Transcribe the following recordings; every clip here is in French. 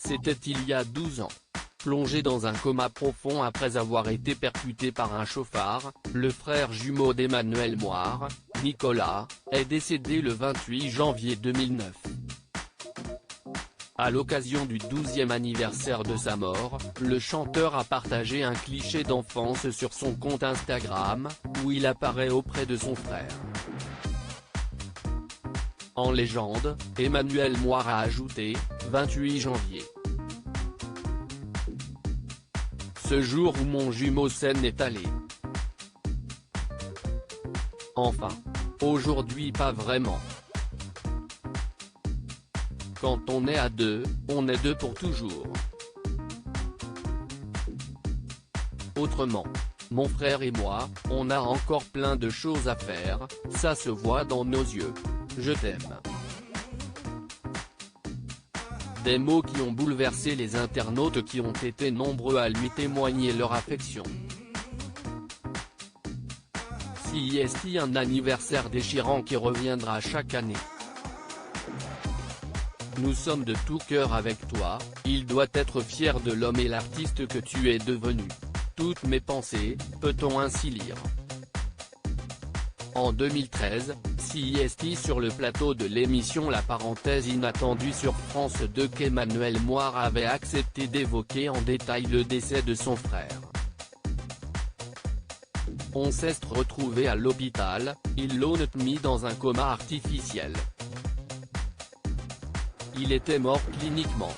C'était il y a 12 ans. Plongé dans un coma profond après avoir été percuté par un chauffard, le frère jumeau d'Emmanuelle Moire, Nicolas, est décédé le 28 janvier 2009. À l'occasion du 12e anniversaire de sa mort, le chanteur a partagé un cliché d'enfance sur son compte Instagram, où il apparaît auprès de son frère. En légende, Emmanuelle Moire a ajouté, 28 janvier. Ce jour où mon jumeau Sen est allé. Enfin. Aujourd'hui pas vraiment. Quand on est à deux, on est deux pour toujours. Autrement. Mon frère et moi, on a encore plein de choses à faire, ça se voit dans nos yeux. Je t'aime. Des mots qui ont bouleversé les internautes qui ont été nombreux à lui témoigner leur affection. CIST, un anniversaire déchirant qui reviendra chaque année. Nous sommes de tout cœur avec toi, il doit être fier de l'homme et l'artiste que tu es devenu. Toutes mes pensées, peut-on ainsi lire. En 2013, CIST sur le plateau de l'émission La Parenthèse inattendue sur France 2 qu'Emmanuelle Moire avait accepté d'évoquer en détail le décès de son frère. On s'est retrouvé à l'hôpital, ils l'ont mis dans un coma artificiel. Il était mort cliniquement.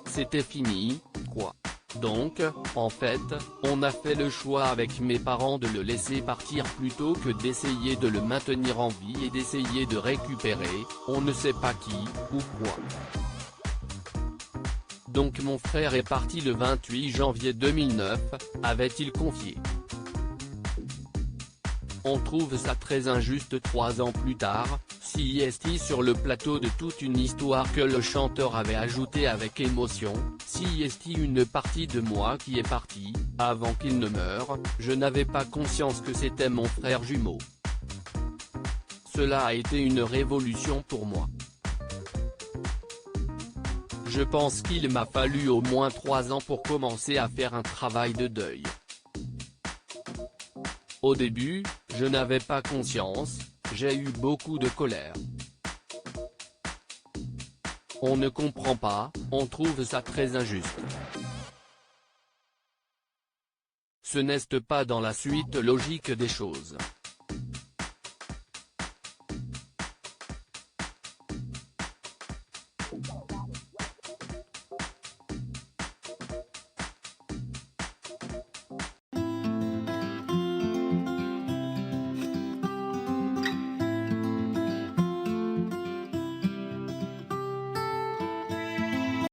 C'était fini, quoi. Donc, en fait, on a fait le choix avec mes parents de le laisser partir plutôt que d'essayer de le maintenir en vie et d'essayer de récupérer, on ne sait pas qui, ou quoi. Donc mon frère est parti le 28 janvier 2009, avait-il confié. On trouve ça très injuste 3 ans plus tard, CIST sur le plateau de toute une histoire que le chanteur avait ajouté avec émotion, CIST une partie de moi qui est partie, avant qu'il ne meure, je n'avais pas conscience que c'était mon frère jumeau. Cela a été une révolution pour moi. Je pense qu'il m'a fallu au moins 3 ans pour commencer à faire un travail de deuil. Au début, je n'avais pas conscience, j'ai eu beaucoup de colère. On ne comprend pas, on trouve ça très injuste. Ce n'est pas dans la suite logique des choses.